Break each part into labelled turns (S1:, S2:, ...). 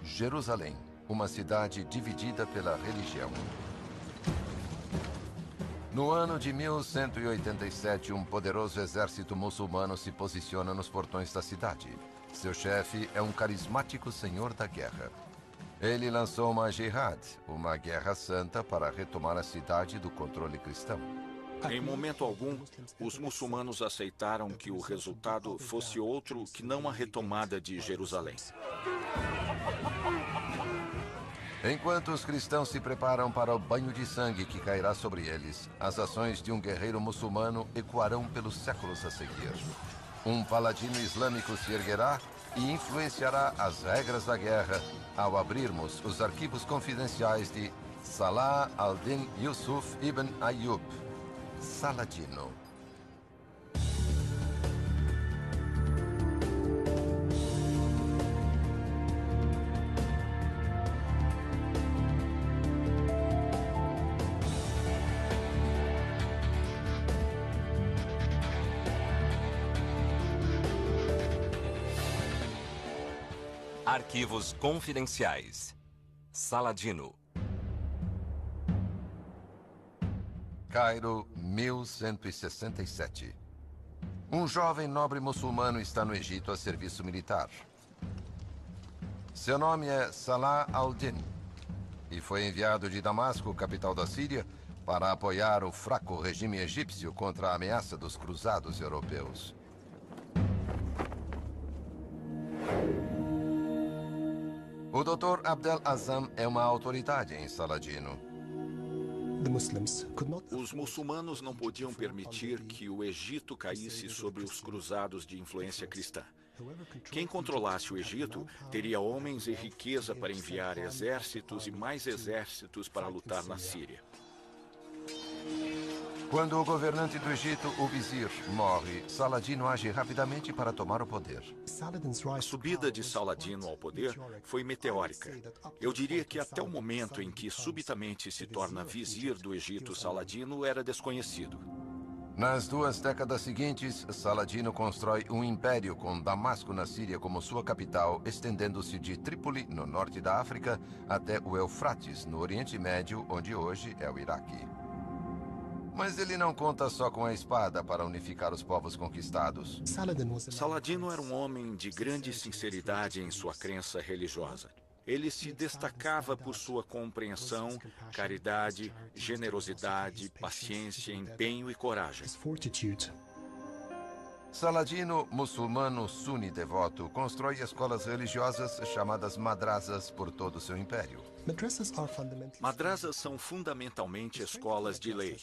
S1: Jerusalém, uma cidade dividida pela religião. No ano de 1187, um poderoso exército muçulmano se posiciona nos portões da cidade. Seu chefe é um carismático senhor da guerra. Ele lançou uma jihad, uma guerra santa para retomar a cidade do controle cristão.
S2: Em momento algum, os muçulmanos aceitaram que o resultado fosse outro que não a retomada de Jerusalém.
S1: Enquanto os cristãos se preparam para o banho de sangue que cairá sobre eles, as ações de um guerreiro muçulmano ecoarão pelos séculos a seguir. Um paladino islâmico se erguerá e influenciará as regras da guerra ao abrirmos os arquivos confidenciais de Salah al-Din Yusuf ibn Ayyub, Saladino.
S3: Arquivos confidenciais. Saladino.
S1: Cairo, 1167. Um jovem nobre muçulmano está no Egito a serviço militar. Seu nome é Salah al-Din e foi enviado de Damasco, capital da Síria, para apoiar o fraco regime egípcio contra a ameaça dos cruzados europeus. O Dr. Abdel Azam é uma autoridade em Saladino.
S2: Os muçulmanos não podiam permitir que o Egito caísse sobre os cruzados de influência cristã. Quem controlasse o Egito teria homens e riqueza para enviar exércitos e mais exércitos para lutar na Síria.
S1: Quando o governante do Egito, o vizir, morre, Saladino age rapidamente para tomar o poder.
S2: A subida de Saladino ao poder foi meteórica. Eu diria que até o momento em que subitamente se torna vizir do Egito, Saladino era desconhecido.
S1: Nas 2 décadas seguintes, Saladino constrói um império com Damasco na Síria como sua capital, estendendo-se de Trípoli, no norte da África, até o Eufrates, no Oriente Médio, onde hoje é o Iraque. Mas ele não conta só com a espada para unificar os povos conquistados.
S2: Saladino era um homem de grande sinceridade em sua crença religiosa. Ele se destacava por sua compreensão, caridade, generosidade, paciência, empenho e coragem.
S1: Saladino, muçulmano suni devoto, constrói escolas religiosas chamadas madrasas por todo o seu império.
S2: Madrasas são fundamentalmente escolas de lei.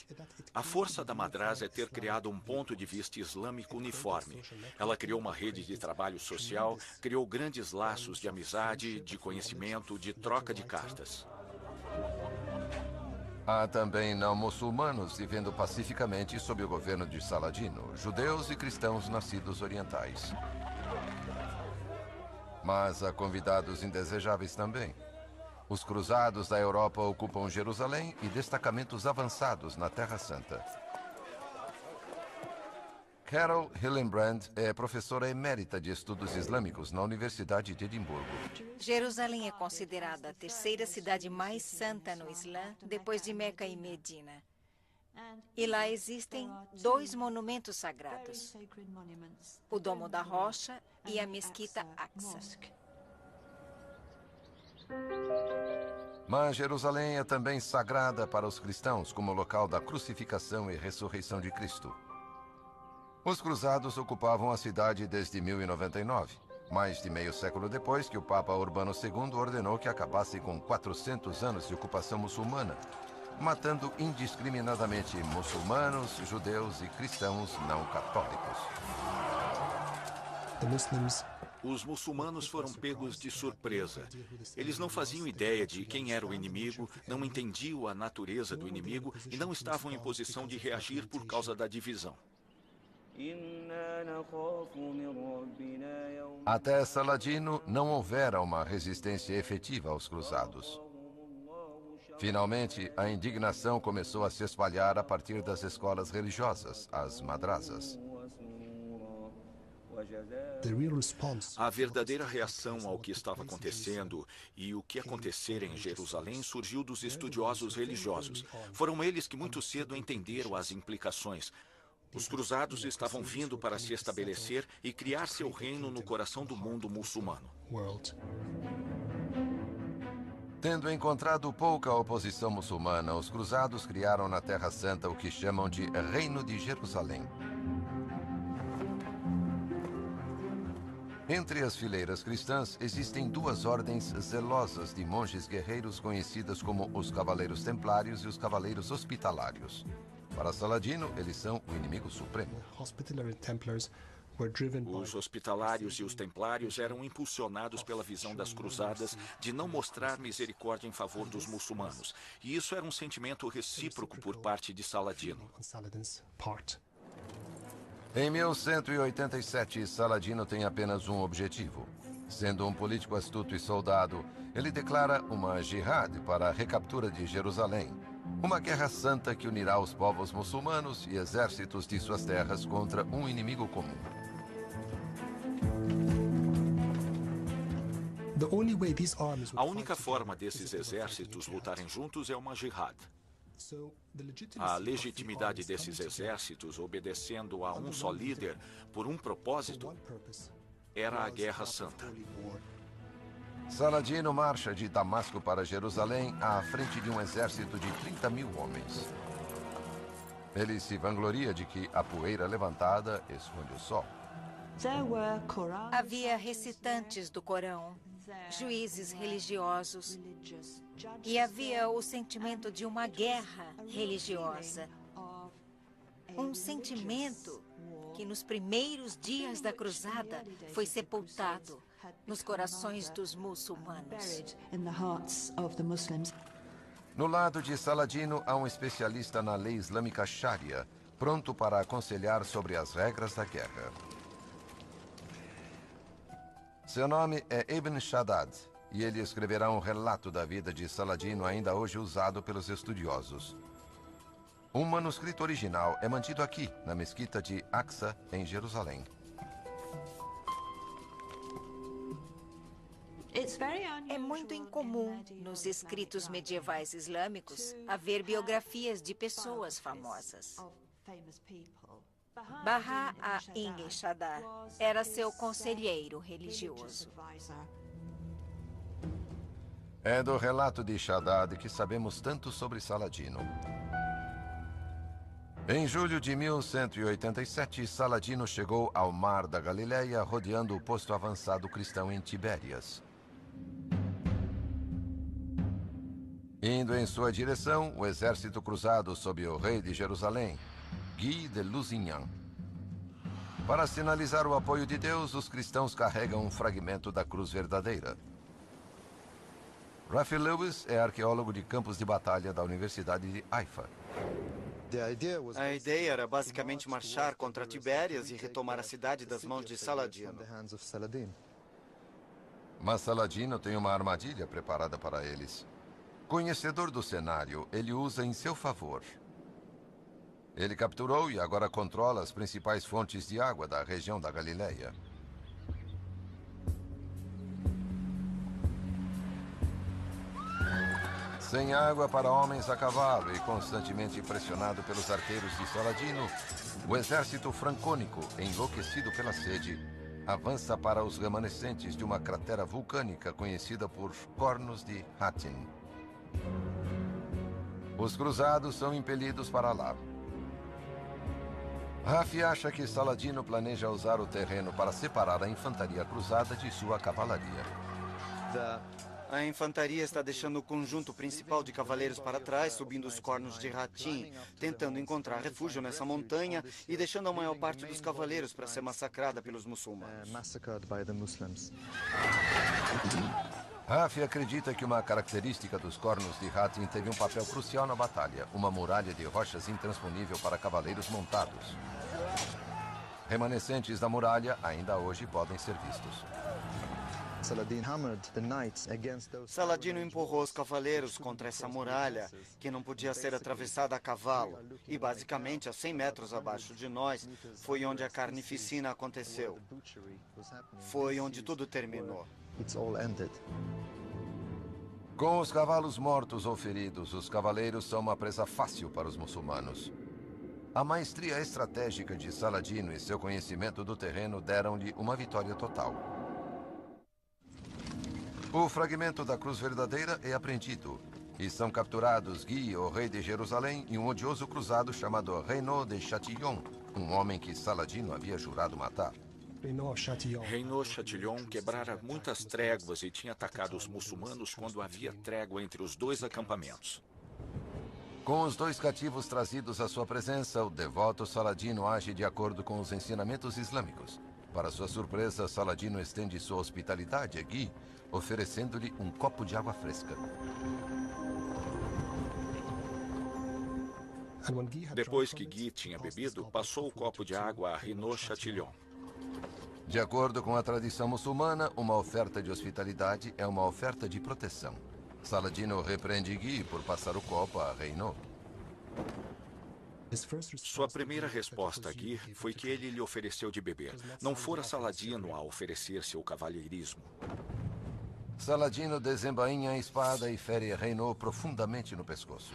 S2: A força da madrasa é ter criado um ponto de vista islâmico uniforme. Ela criou uma rede de trabalho social, criou grandes laços de amizade, de conhecimento, de troca de cartas.
S1: Há também não muçulmanos vivendo pacificamente sob o governo de Saladino, judeus e cristãos nascidos orientais. Mas há convidados indesejáveis também. Os cruzados da Europa ocupam Jerusalém e destacamentos avançados na Terra Santa. Carol Hillenbrand é professora emérita de estudos islâmicos na Universidade de Edimburgo.
S4: Jerusalém é considerada a terceira cidade mais santa no Islã, depois de Meca e Medina. E lá existem 2 monumentos sagrados: o Domo da Rocha e a Mesquita Aqsa.
S1: Mas Jerusalém é também sagrada para os cristãos como local da crucificação e ressurreição de Cristo. Os cruzados ocupavam a cidade desde 1099, mais de meio século depois que o Papa Urbano II ordenou que acabasse com 400 anos de ocupação muçulmana, matando indiscriminadamente muçulmanos, judeus e cristãos não católicos.
S2: Os muçulmanos foram pegos de surpresa. Eles não faziam ideia de quem era o inimigo, não entendiam a natureza do inimigo e não estavam em posição de reagir por causa da divisão.
S1: Até Saladino, não houvera uma resistência efetiva aos cruzados. Finalmente, a indignação começou a se espalhar a partir das escolas religiosas, as madrasas.
S2: A verdadeira reação ao que estava acontecendo e o que acontecera em Jerusalém surgiu dos estudiosos religiosos. Foram eles que muito cedo entenderam as implicações. Os cruzados estavam vindo para se estabelecer e criar seu reino no coração do mundo muçulmano.
S1: Tendo encontrado pouca oposição muçulmana, os cruzados criaram na Terra Santa o que chamam de Reino de Jerusalém. Entre as fileiras cristãs, existem duas ordens zelosas de monges guerreiros conhecidas como os Cavaleiros Templários e os Cavaleiros Hospitalários. Para Saladino, eles são o inimigo supremo.
S2: Os hospitalários e os templários eram impulsionados pela visão das cruzadas de não mostrar misericórdia em favor dos muçulmanos. E isso era um sentimento recíproco por parte de Saladino.
S1: Em 1187, Saladino tem apenas um objetivo. Sendo um político astuto e soldado, ele declara uma jihad para a recaptura de Jerusalém. Uma guerra santa que unirá os povos muçulmanos e exércitos de suas terras contra um inimigo comum.
S2: A única forma desses exércitos lutarem juntos é uma jihad. A legitimidade desses exércitos, obedecendo a um só líder, por um propósito, era a Guerra Santa.
S1: Saladino marcha de Damasco para Jerusalém à frente de um exército de 30 mil homens. Ele se vangloria de que a poeira levantada esconde o sol.
S4: Havia recitantes do Corão, juízes religiosos, e havia o sentimento de uma guerra religiosa. Um sentimento que nos primeiros dias da cruzada foi sepultado nos corações dos muçulmanos.
S1: No lado de Saladino, há um especialista na lei islâmica Sharia, pronto para aconselhar sobre as regras da guerra. Seu nome é Ibn Shaddad, e ele escreverá um relato da vida de Saladino ainda hoje usado pelos estudiosos. Um manuscrito original é mantido aqui, na mesquita de Aqsa, em Jerusalém.
S4: É muito incomum nos escritos medievais islâmicos haver biografias de pessoas famosas. Baha a-Ibn Shaddad era seu conselheiro religioso.
S1: É do relato de Shaddad que sabemos tanto sobre Saladino. Em julho de 1187, Saladino chegou ao Mar da Galileia, rodeando o posto avançado cristão em Tibérias. Indo em sua direção, o exército cruzado sob o rei de Jerusalém, Guy de Lusignan. Para sinalizar o apoio de Deus, os cristãos carregam um fragmento da cruz verdadeira. Rafi Lewis é arqueólogo de campos de batalha da Universidade de Haifa.
S5: A ideia era basicamente marchar contra Tibérias e retomar a cidade das mãos de Saladino.
S1: Mas Saladino tem uma armadilha preparada para eles. Conhecedor do cenário, ele usa em seu favor. Ele capturou e agora controla as principais fontes de água da região da Galileia. Sem água para homens a cavalo e constantemente pressionado pelos arqueiros de Saladino, o exército francônico, enlouquecido pela sede, avança para os remanescentes de uma cratera vulcânica conhecida por Cornos de Hattin. Os cruzados são impelidos para lá. Rafi acha que Saladino planeja usar o terreno para separar a infantaria cruzada de sua cavalaria.
S5: A infantaria está deixando o conjunto principal de cavaleiros para trás, subindo os cornos de Hattin, tentando encontrar refúgio nessa montanha e deixando a maior parte dos cavaleiros para ser massacrada pelos muçulmanos.
S1: Rafi acredita que uma característica dos cornos de Hattin teve um papel crucial na batalha, uma muralha de rochas intransponível para cavaleiros montados. Remanescentes da muralha ainda hoje podem ser vistos.
S5: Saladino empurrou os cavaleiros contra essa muralha, que não podia ser atravessada a cavalo. E basicamente, a 100 metros abaixo de nós, foi onde a carnificina aconteceu. Foi onde tudo terminou.
S1: Com os cavalos mortos ou feridos, os cavaleiros são uma presa fácil para os muçulmanos. A maestria estratégica de Saladino e seu conhecimento do terreno deram-lhe uma vitória total. O fragmento da cruz verdadeira é apreendido e são capturados Guy, o rei de Jerusalém, e um odioso cruzado chamado Renaud de Chatillon, um homem que Saladino havia jurado matar.
S2: Renaud Chatillon quebrara muitas tréguas e tinha atacado os muçulmanos quando havia trégua entre os dois acampamentos.
S1: Com os dois cativos trazidos à sua presença, o devoto Saladino age de acordo com os ensinamentos islâmicos. Para sua surpresa, Saladino estende sua hospitalidade a Guy, oferecendo-lhe um copo de água fresca.
S2: Depois que Guy tinha bebido, passou o copo de água a Renaud Chatillon.
S1: De acordo com a tradição muçulmana, uma oferta de hospitalidade é uma oferta de proteção. Saladino repreende Guy por passar o copo a Renaud.
S2: Sua primeira resposta a Guy foi que ele lhe ofereceu de beber. Não fora Saladino a oferecer seu cavalheirismo.
S1: Saladino desembainha a espada e fere Renaud profundamente no pescoço.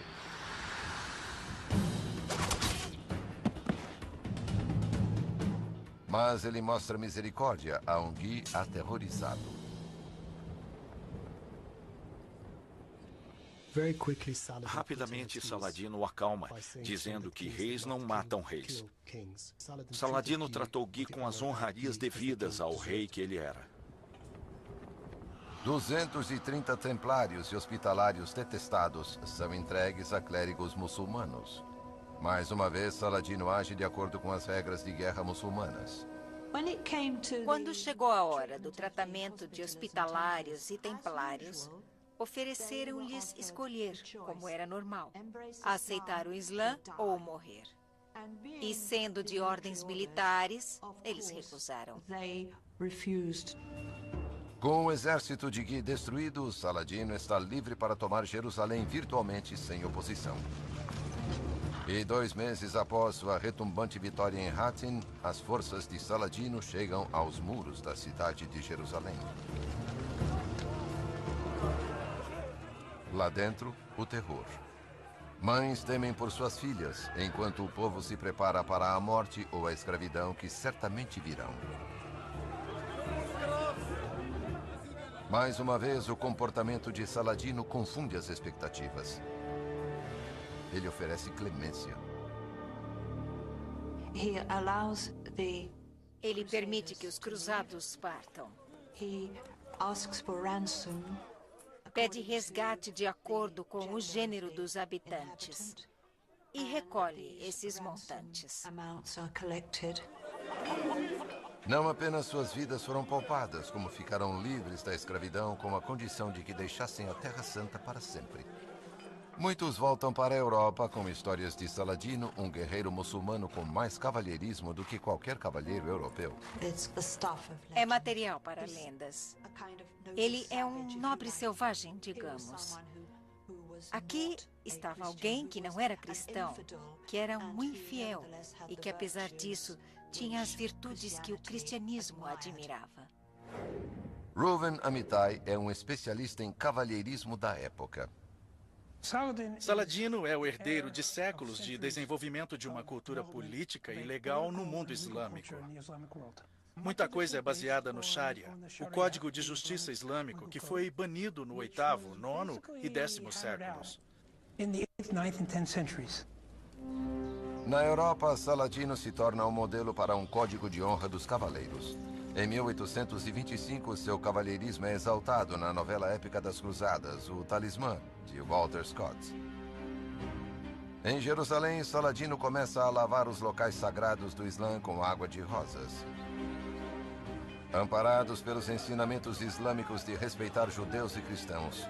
S1: Mas ele mostra misericórdia a um Guy aterrorizado.
S2: Rapidamente, Saladino o acalma, dizendo que reis não matam reis. Saladino tratou Guy com as honrarias devidas ao rei que ele era.
S1: 230 templários e hospitalários detestados são entregues a clérigos muçulmanos. Mais uma vez, Saladino age de acordo com as regras de guerra muçulmanas.
S4: Quando chegou a hora do tratamento de hospitalários e templários, ofereceram-lhes escolher, como era normal, aceitar o Islã ou morrer. E sendo de ordens militares, eles recusaram.
S1: Com o exército de Guy destruído, Saladino está livre para tomar Jerusalém virtualmente sem oposição. E 2 meses após sua retumbante vitória em Hattin, as forças de Saladino chegam aos muros da cidade de Jerusalém. Lá dentro, o terror. Mães temem por suas filhas, enquanto o povo se prepara para a morte ou a escravidão que certamente virão. Mais uma vez, o comportamento de Saladino confunde as expectativas. Ele oferece clemência.
S4: Ele permite que os cruzados partam. Pede resgate de acordo com o gênero dos habitantes e recolhe esses montantes.
S1: Não apenas suas vidas foram poupadas, como ficaram livres da escravidão com a condição de que deixassem a Terra Santa para sempre. Muitos voltam para a Europa com histórias de Saladino, um guerreiro muçulmano com mais cavalheirismo do que qualquer cavalheiro europeu.
S4: É material para lendas. Ele é um nobre selvagem, digamos. Aqui estava alguém que não era cristão, que era um infiel e que, apesar disso, tinha as virtudes que o cristianismo admirava.
S1: Reuven Amitai é um especialista em cavalheirismo da época.
S6: Saladino é o herdeiro de séculos de desenvolvimento de uma cultura política e legal no mundo islâmico. Muita coisa é baseada no Sharia, o Código de Justiça Islâmico, que foi banido no 8º, 9º e 10º séculos.
S1: Na Europa, Saladino se torna um modelo para um código de honra dos cavaleiros. Em 1825, seu cavalheirismo é exaltado na novela épica das Cruzadas, O Talismã, de Walter Scott. Em Jerusalém, Saladino começa a lavar os locais sagrados do Islã com água de rosas. Amparados pelos ensinamentos islâmicos de respeitar judeus e cristãos,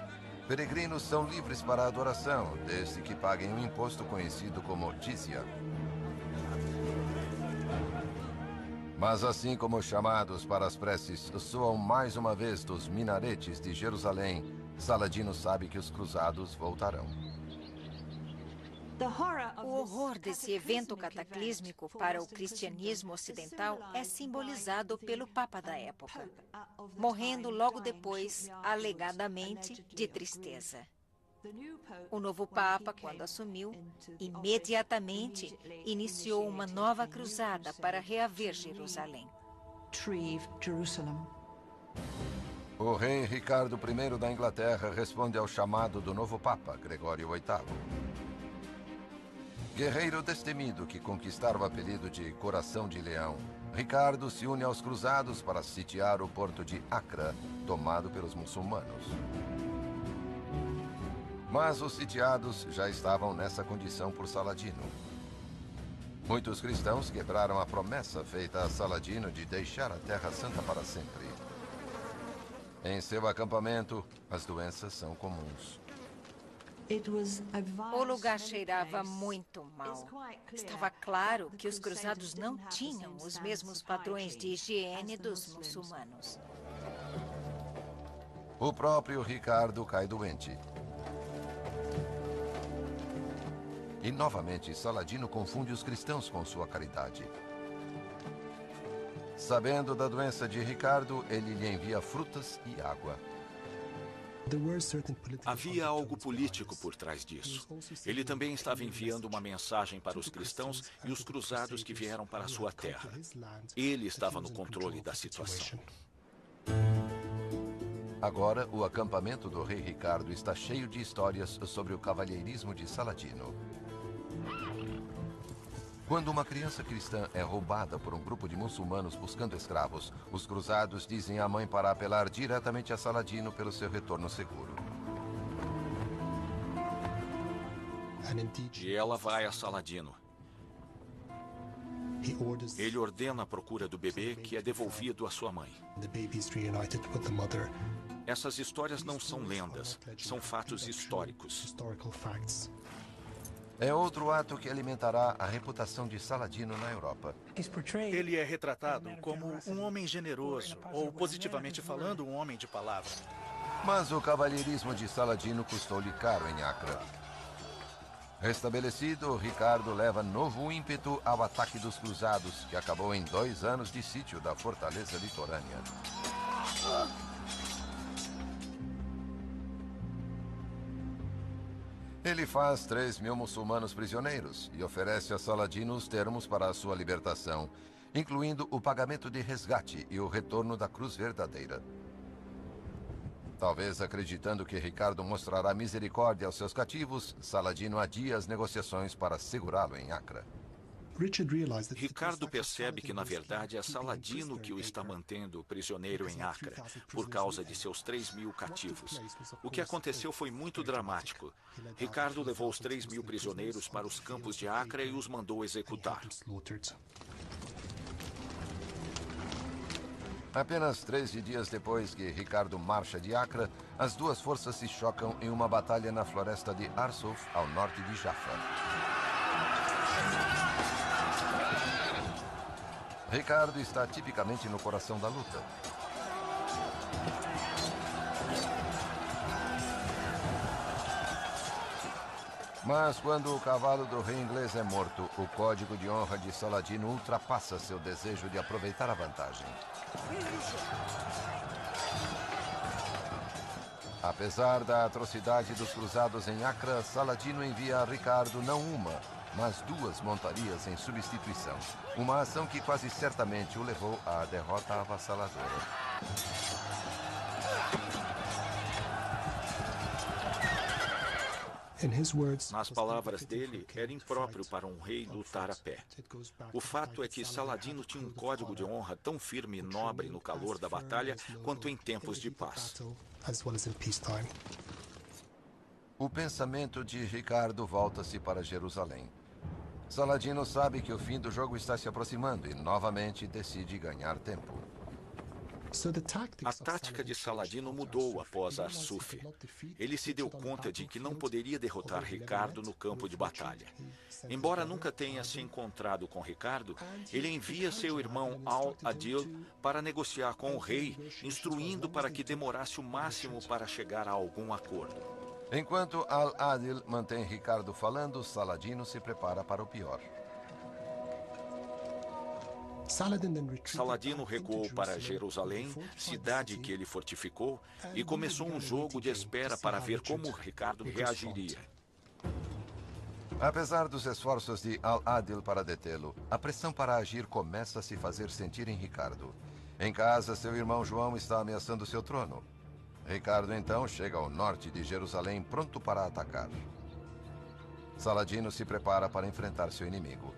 S1: peregrinos são livres para a adoração, desde que paguem um imposto conhecido como jizya. Mas assim como os chamados para as preces soam mais uma vez dos minaretes de Jerusalém, Saladino sabe que os cruzados voltarão.
S4: O horror desse evento cataclísmico para o cristianismo ocidental é simbolizado pelo Papa da época, morrendo logo depois, alegadamente, de tristeza. O novo Papa, quando assumiu, imediatamente iniciou uma nova cruzada para reaver Jerusalém.
S1: O rei Ricardo I da Inglaterra responde ao chamado do novo Papa, Gregório VIII. Guerreiro destemido que conquistara o apelido de Coração de Leão, Ricardo se une aos cruzados para sitiar o porto de Acre, tomado pelos muçulmanos. Mas os sitiados já estavam nessa condição por Saladino. Muitos cristãos quebraram a promessa feita a Saladino de deixar a Terra Santa para sempre. Em seu acampamento, as doenças são comuns.
S4: O lugar cheirava muito mal. Estava claro que os cruzados não tinham os mesmos padrões de higiene dos muçulmanos.
S1: O próprio Ricardo cai doente. E novamente Saladino confunde os cristãos com sua caridade. Sabendo da doença de Ricardo, ele lhe envia frutas e água.
S2: Havia algo político por trás disso. Ele também estava enviando uma mensagem para os cristãos e os cruzados que vieram para a sua terra. Ele estava no controle da situação.
S1: Agora, o acampamento do rei Ricardo está cheio de histórias sobre o cavalheirismo de Saladino. Quando uma criança cristã é roubada por um grupo de muçulmanos buscando escravos, os cruzados dizem à mãe para apelar diretamente a Saladino pelo seu retorno seguro.
S2: E ela vai a Saladino. Ele ordena a procura do bebê, que é devolvido à sua mãe. Essas histórias não são lendas, são fatos históricos.
S1: É outro ato que alimentará a reputação de Saladino na Europa.
S6: Ele é retratado como um homem generoso, ou, positivamente falando, um homem de palavra.
S1: Mas o cavalheirismo de Saladino custou-lhe caro em Acre. Restabelecido, Ricardo leva novo ímpeto ao ataque dos cruzados, que acabou em 2 anos de sítio da fortaleza litorânea. Ele faz 3.000 muçulmanos prisioneiros e oferece a Saladino os termos para a sua libertação, incluindo o pagamento de resgate e o retorno da cruz verdadeira. Talvez acreditando que Ricardo mostrará misericórdia aos seus cativos, Saladino adia as negociações para segurá-lo em Acre.
S2: Ricardo percebe que, na verdade, é Saladino que o está mantendo prisioneiro em Acre, por causa de seus 3.000 cativos. O que aconteceu foi muito dramático. Ricardo levou os 3.000 prisioneiros para os campos de Acre e os mandou executar.
S1: Apenas 13 dias depois que Ricardo marcha de Acre, as duas forças se chocam em uma batalha na floresta de Arsuf, ao norte de Jaffa. Ricardo está tipicamente no coração da luta. Mas quando o cavalo do rei inglês é morto, o código de honra de Saladino ultrapassa seu desejo de aproveitar a vantagem. Apesar da atrocidade dos cruzados em Acre, Saladino envia a Ricardo não uma, mas 2 montarias em substituição. Uma ação que quase certamente o levou à derrota avassaladora.
S2: Nas palavras dele, era impróprio para um rei lutar a pé. O fato é que Saladino tinha um código de honra tão firme e nobre no calor da batalha quanto em tempos de paz.
S1: O pensamento de Ricardo volta-se para Jerusalém. Saladino sabe que o fim do jogo está se aproximando e novamente decide ganhar tempo.
S2: A tática de Saladino mudou após Arsuf. Ele se deu conta de que não poderia derrotar Ricardo no campo de batalha. Embora nunca tenha se encontrado com Ricardo, ele envia seu irmão Al-Adil para negociar com o rei, instruindo para que demorasse o máximo para chegar a algum acordo.
S1: Enquanto Al-Adil mantém Ricardo falando, Saladino se prepara para o pior.
S2: Saladino recuou para Jerusalém, cidade que ele fortificou, e começou um jogo de espera para ver como Ricardo reagiria.
S1: Apesar dos esforços de Al-Adil para detê-lo, a pressão para agir começa a se fazer sentir em Ricardo. Em casa, seu irmão João está ameaçando seu trono. Ricardo então chega ao norte de Jerusalém pronto para atacar. Saladino se prepara para enfrentar seu inimigo.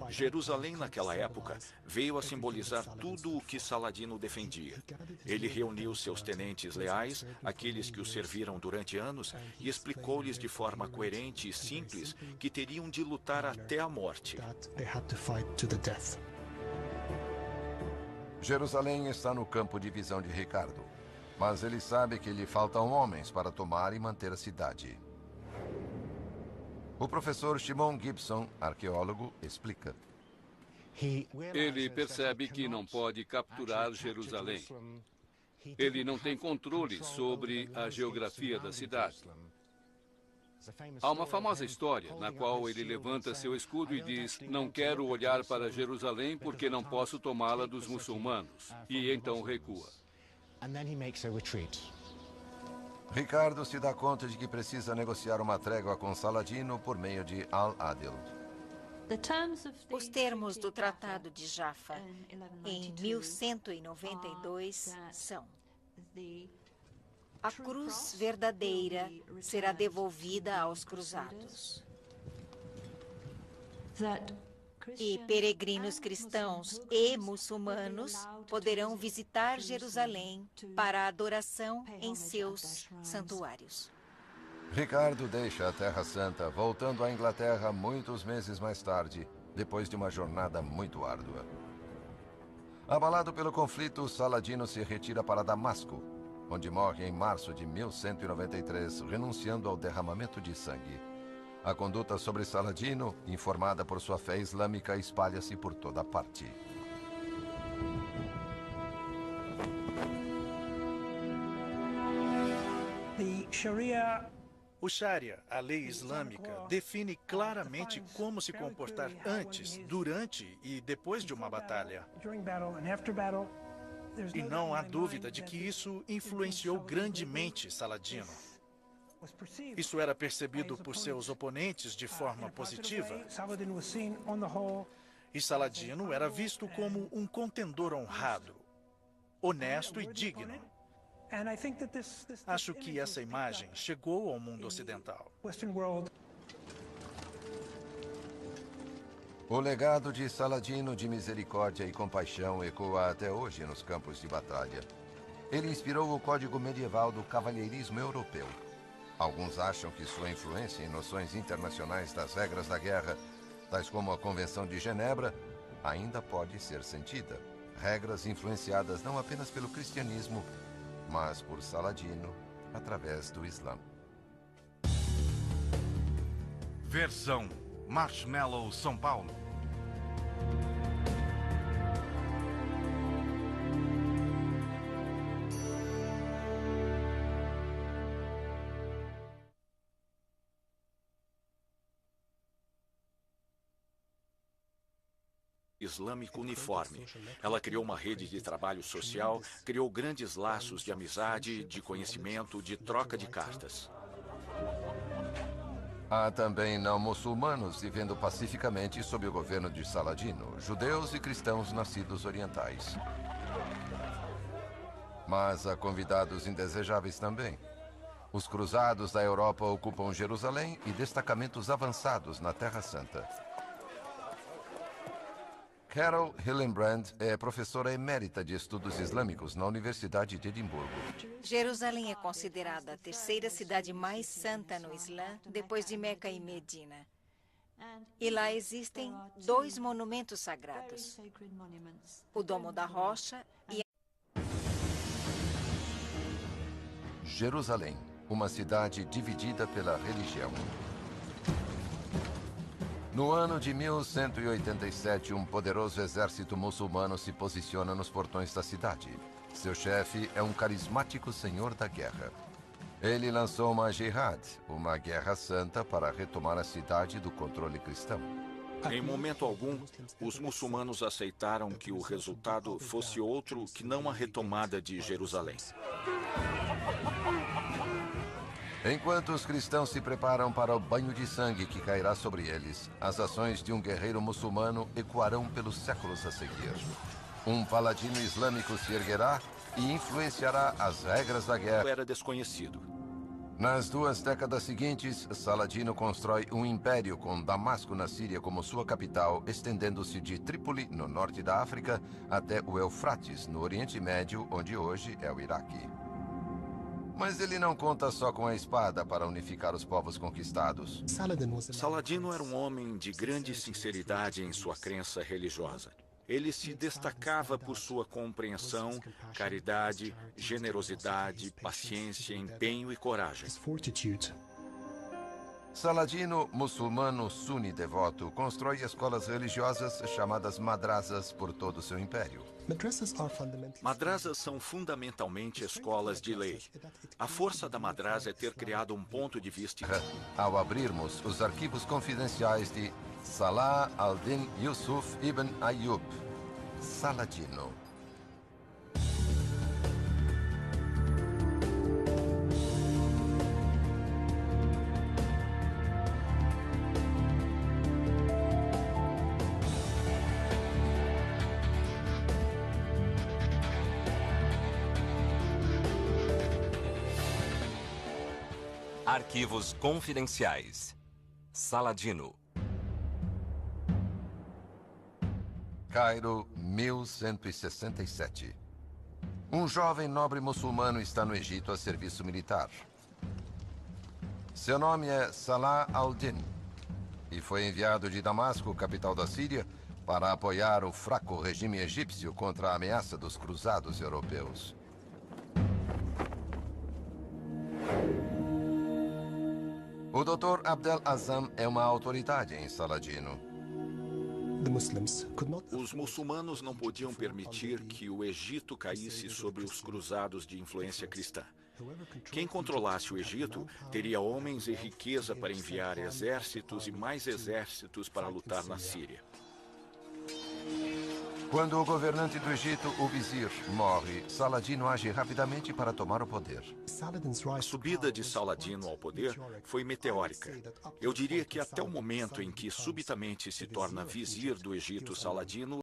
S2: Jerusalém, naquela época, veio a simbolizar tudo o que Saladino defendia. Ele reuniu seus tenentes leais, aqueles que o serviram durante anos, e explicou-lhes de forma coerente e simples que teriam de lutar até a morte.
S1: Jerusalém está no campo de visão de Ricardo, mas ele sabe que lhe faltam homens para tomar e manter a cidade. O professor Shimon Gibson, arqueólogo, explica.
S7: Ele percebe que não pode capturar Jerusalém. Ele não tem controle sobre a geografia da cidade. Há uma famosa história na qual ele levanta seu escudo e diz: "Não quero olhar para Jerusalém porque não posso tomá-la dos muçulmanos." E então recua.
S1: Ricardo se dá conta de que precisa negociar uma trégua com Saladino por meio de Al-Adil.
S4: Os termos do Tratado de Jaffa, em 1192, são: a cruz verdadeira será devolvida aos cruzados. E peregrinos cristãos e muçulmanos poderão visitar Jerusalém para a adoração em seus santuários.
S1: Ricardo deixa a Terra Santa, voltando à Inglaterra muitos meses mais tarde, depois de uma jornada muito árdua. Abalado pelo conflito, Saladino se retira para Damasco, onde morre em março de 1193, renunciando ao derramamento de sangue. A conduta sobre Saladino, informada por sua fé islâmica, espalha-se por toda parte.
S6: O Sharia, a lei islâmica, define claramente como se comportar antes, durante e depois de uma batalha. E não há dúvida de que isso influenciou grandemente Saladino. Isso era percebido por seus oponentes de forma positiva. E Saladino era visto como um contendor honrado, honesto e digno. Acho que essa imagem chegou ao mundo ocidental.
S1: O legado de Saladino de misericórdia e compaixão ecoa até hoje nos campos de batalha. Ele inspirou o código medieval do cavalheirismo europeu. Alguns acham que sua influência em noções internacionais das regras da guerra, tais como a Convenção de Genebra, ainda pode ser sentida. Regras influenciadas não apenas pelo cristianismo, mas por Saladino através do Islã.
S8: Versão Marshmallow São Paulo.
S2: Islâmico uniforme. Ela criou uma rede de trabalho social, criou grandes laços de amizade, de conhecimento, de troca de cartas.
S1: Há também não muçulmanos vivendo pacificamente sob o governo de Saladino, judeus e cristãos nascidos orientais. Mas há convidados indesejáveis também. Os cruzados da Europa ocupam Jerusalém e destacamentos avançados na Terra Santa. Carol Hillenbrand é professora emérita de estudos islâmicos na Universidade de Edimburgo.
S4: Jerusalém é considerada a terceira cidade mais santa no Islã, depois de Meca e Medina. E lá existem 2 monumentos sagrados: o Domo da Rocha e
S1: Jerusalém, uma cidade dividida pela religião. No ano de 1187, um poderoso exército muçulmano se posiciona nos portões da cidade. Seu chefe é um carismático senhor da guerra. Ele lançou uma jihad, uma guerra santa, para retomar a cidade do controle cristão.
S2: Em momento algum, os muçulmanos aceitaram que o resultado fosse outro que não a retomada de Jerusalém.
S1: Enquanto os cristãos se preparam para o banho de sangue que cairá sobre eles, as ações de um guerreiro muçulmano ecoarão pelos séculos a seguir. Um paladino islâmico se erguerá e influenciará as regras da guerra.
S2: Era desconhecido.
S1: Nas 2 décadas seguintes, Saladino constrói um império com Damasco na Síria como sua capital, estendendo-se de Trípoli, no norte da África, até o Eufrates, no Oriente Médio, onde hoje é o Iraque. Mas ele não conta só com a espada para unificar os povos conquistados.
S2: Saladino era um homem de grande sinceridade em sua crença religiosa. Ele se destacava por sua compreensão, caridade, generosidade, paciência, empenho e coragem.
S1: Saladino, muçulmano suni devoto, constrói escolas religiosas chamadas madrasas por todo o seu império.
S2: Madrasas são fundamentalmente escolas de lei. A força da madrasa é ter criado um ponto de vista.
S1: Ao abrirmos os arquivos confidenciais de Salah al-Din Yusuf ibn Ayyub, Saladino.
S3: Arquivos confidenciais. Saladino.
S1: Cairo, 1167. Um jovem nobre muçulmano está no Egito a serviço militar. Seu nome é Salah al-Din e foi enviado de Damasco, capital da Síria, para apoiar o fraco regime egípcio contra a ameaça dos cruzados europeus. O Dr. Abdel Azam é uma autoridade em Saladino.
S2: Os muçulmanos não podiam permitir que o Egito caísse sobre os cruzados de influência cristã. Quem controlasse o Egito teria homens e riqueza para enviar exércitos e mais exércitos para lutar na Síria.
S1: Quando o governante do Egito, o vizir, morre, Saladino age rapidamente para tomar o poder.
S2: A subida de Saladino ao poder foi meteórica. Eu diria que até o momento em que subitamente se torna vizir do Egito, Saladino